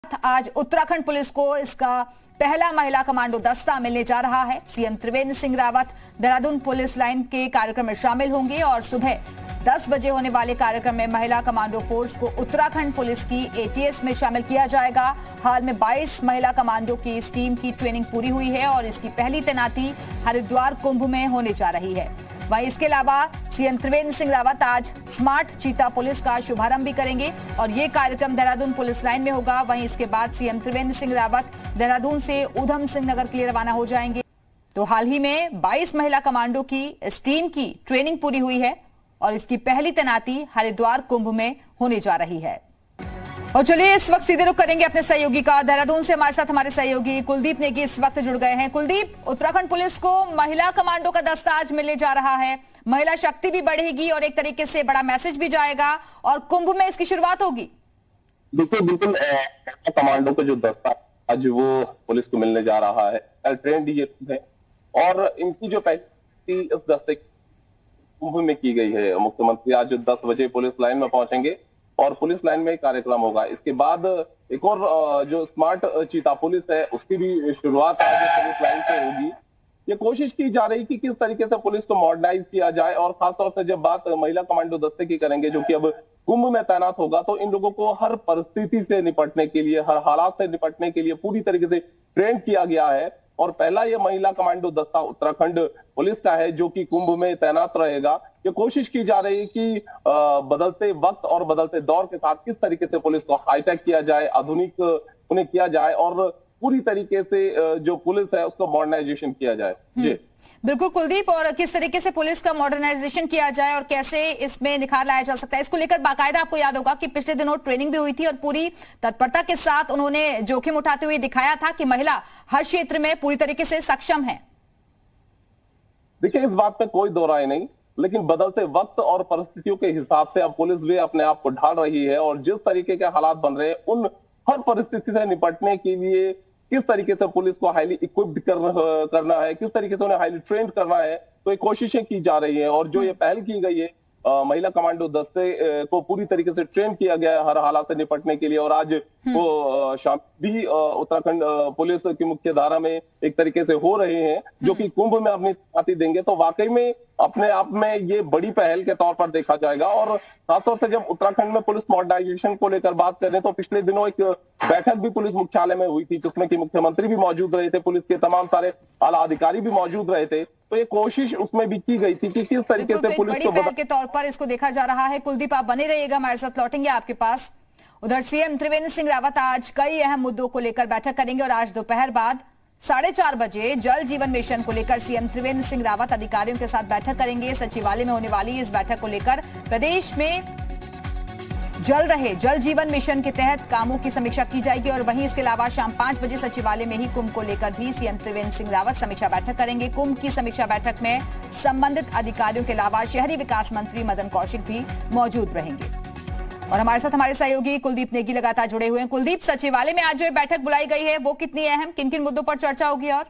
आज उत्तराखंड पुलिस को इसका पहला महिला कमांडो दस्ता मिलने जा रहा है। CM Trivendra Singh Rawat Dehradun police line के कार्यक्रम में शामिल होंगे और सुबह 10 बजे होने वाले कार्यक्रम में महिला कमांडो फोर्स को उत्तराखंड पुलिस की एटीएस में शामिल किया जाएगा। हाल में 22 महिला कमांडो की इस टीम की ट्रेनिंग पूरी हुई है और इसकी पहली तैनाती हरिद्वार कुंभ में होने जा रही है। वहीं इसके अलावा सीएम त्रिवेंद्र सिंह रावत आज स्मार्ट चीता पुलिस का शुभारंभ भी करेंगे और ये कार्यक्रम देहरादून पुलिस लाइन में होगा। वहीं इसके बाद सीएम त्रिवेंद्र सिंह रावत देहरादून से ऊधम सिंह नगर के लिए रवाना हो जाएंगे। तो हाल ही में 22 महिला कमांडो की इस टीम की ट्रेनिंग पूरी हुई है और इसकी पहली तैनाती हरिद्वार कुंभ में होने जा रही है। और चलिए इस वक्त सीधे रुख करेंगे अपने सहयोगी का। देहरादून से हमारे साथ हमारे सहयोगी कुलदीप नेगी इस वक्त जुड़ गए हैं। कुलदीप, उत्तराखंड पुलिस को महिला कमांडो का दस्ता आज मिलने जा रहा है। महिला शक्ति भी बढ़ेगी और एक तरीके से बड़ा मैसेज भी जाएगा और कुंभ में इसकी शुरुआत होगी। बिल्कुल कमांडो का जो दस्ता आज वो पुलिस को मिलने जा रहा है, ट्रेंड ये है और इनकी जो पहली इस दस्ते कुंभ में की गई है। मुख्यमंत्री आज 10 बजे पुलिस लाइन में पहुंचेंगे और पुलिस लाइन में एक कार्यक्रम होगा। इसके बाद एक और जो स्मार्ट चीता पुलिस है उसकी भी शुरुआत आज पुलिस लाइन से होगी। ये कोशिश की जा रही कि किस तरीके से पुलिस को मॉडर्नाइज किया जाए और खासतौर से जब बात महिला कमांडो दस्ते की करेंगे जो कि अब कुंभ में तैनात होगा, तो इन लोगों को हर परिस्थिति से निपटने के लिए, हर हालात से निपटने के लिए पूरी तरीके से ट्रेन किया गया है। और पहला ये महिला कमांडो दस्ता उत्तराखंड पुलिस का है जो कि कुंभ में तैनात रहेगा। ये कोशिश की जा रही है कि बदलते वक्त और बदलते दौर के साथ किस तरीके से पुलिस को हाईटेक किया जाए, आधुनिक उन्हें किया जाए और पूरी तरीके से जो पुलिस है उसको मॉडर्नाइजेशन किया जाए। जी बिल्कुल कुलदीप, और किस तरीके से पुलिस का मॉडर्नाइजेशन किया जाए और कैसे इसमें निखार लाया जा सकता है, इसको लेकर बाकायदा आपको याद होगा कि पिछले दिनों ट्रेनिंग भी हुई थी और पूरी तत्परता के साथ उन्होंने जोखिम उठाते हुए दिखाया था कि महिला हर क्षेत्र में पूरी तरीके से सक्षम है। देखिए, इस बात पे कोई दो राय नहीं, लेकिन बदलते वक्त और परिस्थितियों के हिसाब से अब पुलिस भी अपने आप को ढाल रही है और जिस तरीके के हालात बन रहे हैं उन हर परिस्थिति से निपटने के लिए किस तरीके से पुलिस को हाईली इक्विप्ड करना है, किस तरीके से उन्हें हाईली ट्रेंड करना है, तो ये कोशिशें की जा रही है। और जो ये पहल की गई है महिला कमांडो दस्ते को पूरी तरीके से ट्रेन किया गया है हर हालात से निपटने के लिए और आज वो शाम भी उत्तराखंड पुलिस की मुख्य धारा में एक तरीके से हो रहे हैं जो कि कुंभ में अपनी साथी देंगे। तो वाकई में अपने आप में ये बड़ी पहल के तौर पर देखा जाएगा। और खासतौर से जब उत्तराखंड में पुलिस मॉडर्नाइजेशन को लेकर बात करें तो पिछले दिनों एक बैठक भी पुलिस मुख्यालय में हुई थी जिसमें कि मुख्यमंत्री भी मौजूद रहे थे, पुलिस के तमाम सारे आला अधिकारी भी मौजूद रहे थे। तो ये कोशिश उसमें भी की गई थी कि किस तरीके से पुलिस को के तौर पर इसको देखा जा रहा है। कुलदीप, आप बने रहिएगा, हमारे साथ लौटेंगे आपके पास। उधर सीएम त्रिवेंद्र सिंह रावत आज कई अहम मुद्दों को लेकर बैठक करेंगे और आज दोपहर बाद 4:30 बजे जल जीवन मिशन को लेकर सीएम त्रिवेंद्र सिंह रावत अधिकारियों के साथ बैठक करेंगे। सचिवालय में होने वाली इस बैठक को लेकर प्रदेश में जल जीवन मिशन के तहत कामों की समीक्षा की जाएगी और वहीं इसके अलावा शाम 5 बजे सचिवालय में ही कुंभ को लेकर भी सीएम त्रिवेंद्र सिंह रावत समीक्षा बैठक करेंगे। कुंभ की समीक्षा बैठक में संबंधित अधिकारियों के अलावा शहरी विकास मंत्री मदन कौशिक भी मौजूद रहेंगे। और हमारे साथ हमारे सहयोगी कुलदीप नेगी लगातार जुड़े हुए हैं। कुलदीप, सचिवालय में आज जो बैठक बुलाई गई है वो कितनी अहम, किन किन मुद्दों पर चर्चा होगी? और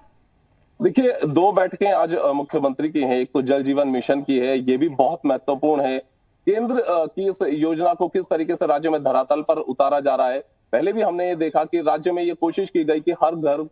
देखिए, 2 बैठकें आज मुख्यमंत्री की हैं। एक तो जल जीवन मिशन की है, ये भी बहुत महत्वपूर्ण है। केंद्र की इस योजना को किस तरीके से राज्य में धरातल पर उतारा जा रहा है। पहले भी हमने ये देखा कि राज्य में ये कोशिश की गई कि हर घर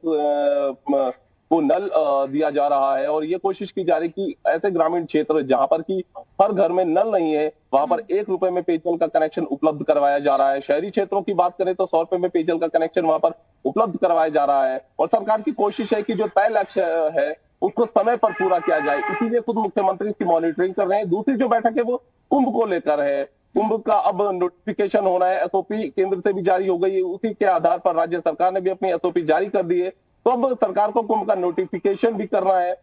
को नल दिया जा रहा है और ये कोशिश की जा रही कि ऐसे ग्रामीण क्षेत्र जहां पर कि हर घर में नल नहीं है वहां पर 1 रुपए में पेयजल का कनेक्शन उपलब्ध करवाया जा रहा है। शहरी क्षेत्रों की बात करें तो 100 रुपए में पेयजल का कनेक्शन वहां पर उपलब्ध करवाया जा रहा है और सरकार की कोशिश है कि जो तय लक्ष्य है उसको समय पर पूरा किया जाए। इसीलिए खुद मुख्यमंत्री इसकी मॉनिटरिंग कर रहे हैं। दूसरी जो बैठक है वो कुंभ को लेकर है। कुंभ का अब नोटिफिकेशन होना है, एसओपी केंद्र से भी जारी हो गई है, उसी के आधार पर राज्य सरकार ने भी अपनी एसओपी जारी कर दी है। तो अब सरकार को कुंभ का नोटिफिकेशन भी करना है।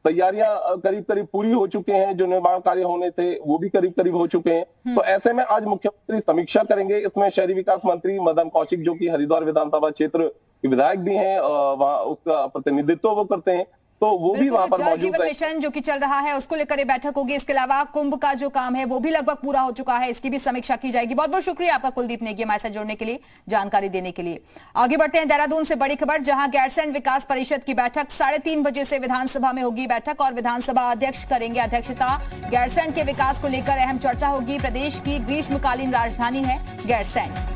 तैयारियां करीब करीब पूरी हो चुके हैं, जो निर्माण कार्य होने थे वो भी करीब करीब हो चुके हैं। तो ऐसे में आज मुख्यमंत्री समीक्षा करेंगे। इसमें शहरी विकास मंत्री मदन कौशिक जो कि हरिद्वार विधानसभा क्षेत्र के विधायक भी हैं, वहां उसका प्रतिनिधित्व वो करते हैं, तो वो भी वहां पर मौजूद है। मिशन जो कि चल रहा है उसको लेकर ये बैठक होगी। इसके अलावा कुंभ का जो काम है वो भी लगभग पूरा हो चुका है, इसकी भी समीक्षा की जाएगी। बहुत बहुत शुक्रिया आपका कुलदीप नेगी हमारे साथ जुड़ने के लिए, जानकारी देने के लिए। आगे बढ़ते हैं देहरादून से बड़ी खबर, जहां गैरसैंण विकास परिषद की बैठक 3:30 बजे से विधानसभा में होगी बैठक और विधानसभा अध्यक्ष करेंगे अध्यक्षता। गैरसैंण के विकास को लेकर अहम चर्चा होगी। प्रदेश की ग्रीष्मकालीन राजधानी है गैरसैंण।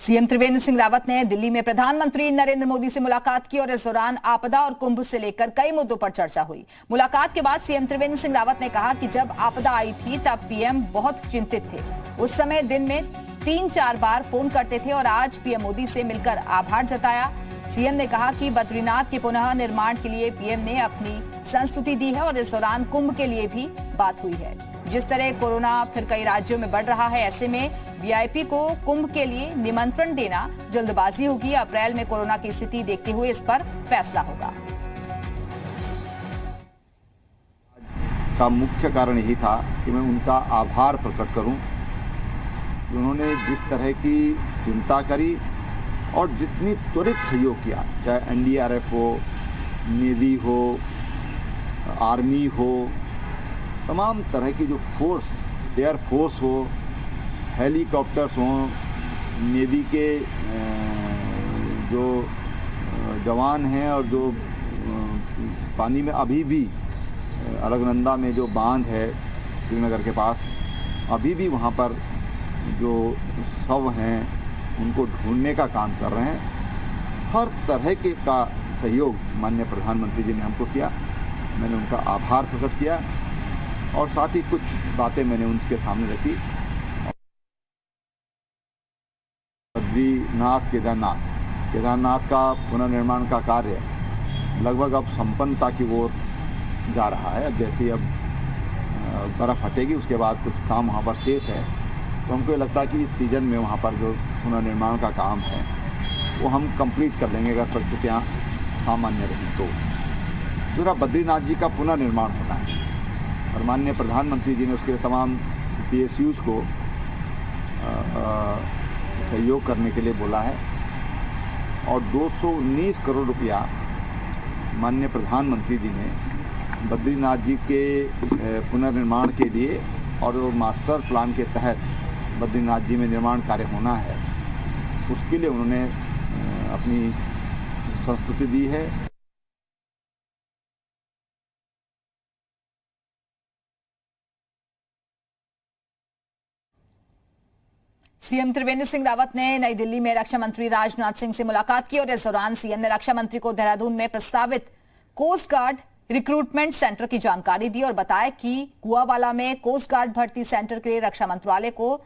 सीएम त्रिवेंद्र सिंह रावत ने दिल्ली में प्रधानमंत्री नरेंद्र मोदी से मुलाकात की और इस दौरान आपदा और कुंभ से लेकर कई मुद्दों पर चर्चा हुई। मुलाकात के बाद सीएम त्रिवेंद्र सिंह रावत ने कहा कि जब आपदा आई थी तब पीएम बहुत चिंतित थे। उस समय दिन में 3-4 बार फोन करते थे और आज पीएम मोदी से मिलकर आभार जताया। सीएम ने कहा कि बद्रीनाथ के पुनः निर्माण के लिए पीएम ने अपनी संस्तुति दी है और इस दौरान कुंभ के लिए भी बात हुई है। जिस तरह कोरोना फिर कई राज्यों में बढ़ रहा है, ऐसे में वीआईपी को कुंभ के लिए निमंत्रण देना जल्दबाजी होगी। अप्रैल में कोरोना की स्थिति देखते हुए इस पर फैसला होगा। का मुख्य कारण यही था कि मैं उनका आभार प्रकट करूं। उन्होंने जिस तरह की चिंता करी और जितनी त्वरित सहयोग किया, चाहे एनडीआरएफ हो, नेवी हो, आर्मी हो, तमाम तरह की जो फोर्स, एयर फोर्स हो, हेलीकॉप्टर्स हों, नेवी के जो जवान हैं और जो पानी में अभी भी अलकनंदा में जो बांध है श्रीनगर के पास, अभी भी वहाँ पर जो शव हैं उनको ढूंढने का काम कर रहे हैं। हर तरह के का सहयोग माननीय प्रधानमंत्री जी ने हमको किया। मैंने उनका आभार प्रकट किया और साथ ही कुछ बातें मैंने उनके सामने रखी। बद्रीनाथ केदारनाथ का पुनर्निर्माण का कार्य लगभग अब संपन्नता की ओर जा रहा है। अब जैसे अब बर्फ़ हटेगी उसके बाद कुछ काम वहाँ पर शेष है, तो हमको ये लगता है कि इस सीज़न में वहाँ पर जो पुनर्निर्माण का काम है वो हम कंप्लीट कर लेंगे अगर परिस्थितियाँ सामान्य रहीं तो। दूसरा, बद्रीनाथ जी का पुनर्निर्माण होना है और माननीय प्रधानमंत्री जी ने उसके लिए तमाम PSUs को सहयोग करने के लिए बोला है और 219 करोड़ रुपया माननीय प्रधानमंत्री जी ने बद्रीनाथ जी के पुनर्निर्माण के लिए और मास्टर प्लान के तहत बद्रीनाथ जी में निर्माण कार्य होना है उसके लिए उन्होंने अपनी संस्तुति दी है। सीएम त्रिवेंद्र सिंह रावत ने नई दिल्ली में रक्षा मंत्री राजनाथ सिंह से मुलाकात की और इस दौरान सीएम ने रक्षा मंत्री को देहरादून में प्रस्तावित कोस्ट गार्ड रिक्रूटमेंट सेंटर की जानकारी दी और बताया कि कुआवाला में कोस्ट गार्ड भर्ती सेंटर के लिए रक्षा मंत्रालय को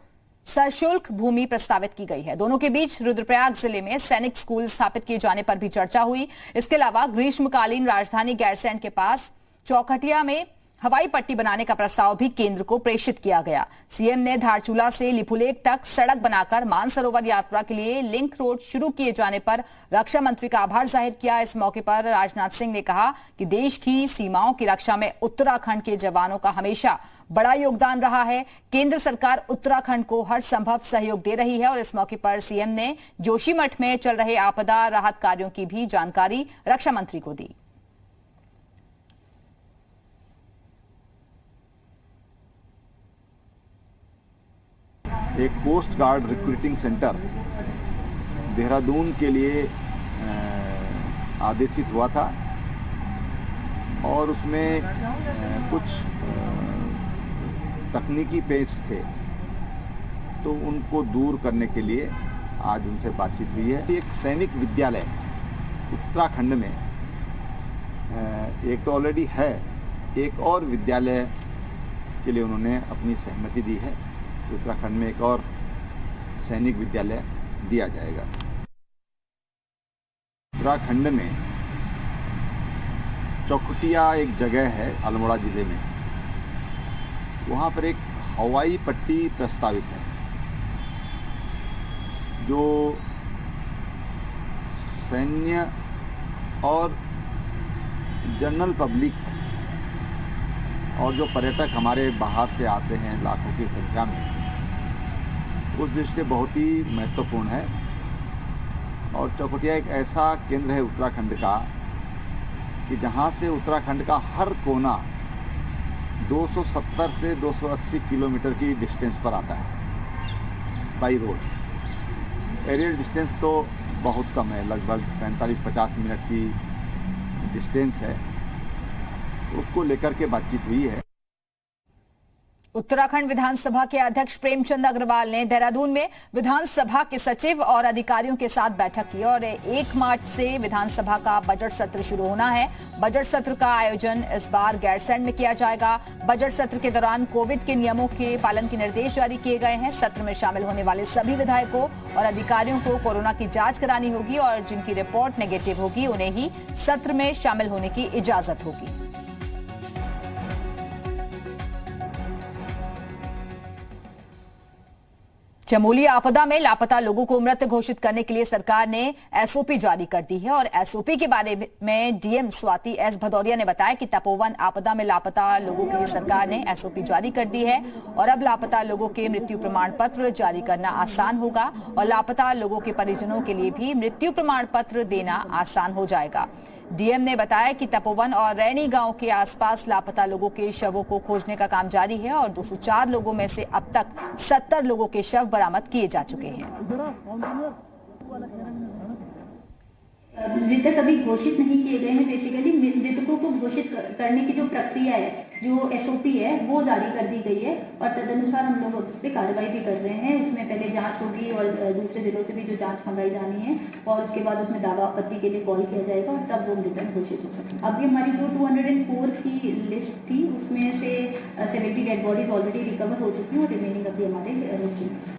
सशुल्क भूमि प्रस्तावित की गई है। दोनों के बीच रुद्रप्रयाग जिले में सैनिक स्कूल स्थापित किए जाने पर भी चर्चा हुई। इसके अलावा ग्रीष्मकालीन राजधानी गैरसैंण के पास चौखटिया में हवाई पट्टी बनाने का प्रस्ताव भी केंद्र को प्रेषित किया गया। सीएम ने धारचूला से लिपुलेख तक सड़क बनाकर मानसरोवर यात्रा के लिए लिंक रोड शुरू किए जाने पर रक्षा मंत्री का आभार जाहिर किया। इस मौके पर राजनाथ सिंह ने कहा कि देश की सीमाओं की रक्षा में उत्तराखंड के जवानों का हमेशा बड़ा योगदान रहा है। केंद्र सरकार उत्तराखंड को हर संभव सहयोग दे रही है और इस मौके पर सीएम ने जोशीमठ में चल रहे आपदा राहत कार्यों की भी जानकारी रक्षा मंत्री को दी। एक coast guard recruiting centre Dehradun के लिए आदेशित हुआ था और उसमें कुछ तकनीकी पेश थे, तो उनको दूर करने के लिए आज उनसे बातचीत हुई है। एक सैनिक विद्यालय उत्तराखंड में एक तो ऑलरेडी है, एक और विद्यालय के लिए उन्होंने अपनी सहमति दी है। उत्तराखंड में एक और सैनिक विद्यालय दिया जाएगा। उत्तराखंड में चौखटिया एक जगह है अल्मोड़ा जिले में, वहाँ पर एक हवाई पट्टी प्रस्तावित है जो सैन्य और जनरल पब्लिक और जो पर्यटक हमारे बाहर से आते हैं लाखों की संख्या में, उस दृष्टि से बहुत ही महत्वपूर्ण है। और चौखटिया एक ऐसा केंद्र है उत्तराखंड का कि जहाँ से उत्तराखंड का हर कोना 270 से 280 किलोमीटर की डिस्टेंस पर आता है बाई रोड। एरियल डिस्टेंस तो बहुत कम है, लगभग 45-50 मिनट की डिस्टेंस है। उसको लेकर के बातचीत हुई है। उत्तराखंड विधानसभा के अध्यक्ष प्रेमचंद अग्रवाल ने देहरादून में विधानसभा के सचिव और अधिकारियों के साथ बैठक की और 1 मार्च से विधानसभा का बजट सत्र शुरू होना है। बजट सत्र का आयोजन इस बार गैरसैंण में किया जाएगा। बजट सत्र के दौरान कोविड के नियमों के पालन के निर्देश जारी किए गए हैं। सत्र में शामिल होने वाले सभी विधायकों और अधिकारियों को कोरोना की जांच करानी होगी और जिनकी रिपोर्ट नेगेटिव होगी उन्हें ही सत्र में शामिल होने की इजाजत होगी। चमोली आपदा में लापता लोगों को मृत घोषित करने के लिए सरकार ने एसओपी जारी कर दी है और एसओपी के बारे में डीएम स्वाति एस भदौरिया ने बताया कि तपोवन आपदा में लापता लोगों के लिए सरकार ने एसओपी जारी कर दी है और अब लापता लोगों के मृत्यु प्रमाण पत्र जारी करना आसान होगा और लापता लोगों के परिजनों के लिए भी मृत्यु प्रमाण पत्र देना आसान हो जाएगा। डीएम ने बताया कि तपोवन और रैनी गांव के आसपास लापता लोगों के शवों को खोजने का काम जारी है और 204 लोगों में से अब तक 70 लोगों के शव बरामद किए जा चुके हैं। मृतक अभी घोषित नहीं किए गए हैं। बेसिकली मृतकों को घोषित करने की जो प्रक्रिया है, जो एसओपी है, वो जारी कर दी गई है और तदनुसार हम लोग उस पर कार्रवाई भी कर रहे हैं। उसमें पहले जांच होगी और दूसरे जिलों से भी जो जांच मंगाई जानी है और उसके बाद उसमें दावा आपत्ति के लिए कॉल किया जाएगा और तब वो मृतक घोषित हो सके। अभी हमारी जो 204 की लिस्ट थी उसमें से 70 डेड बॉडीज ऑलरेडी रिकवर हो चुकी हैं और रिमेनिंग अभी हमारे मिसिंग।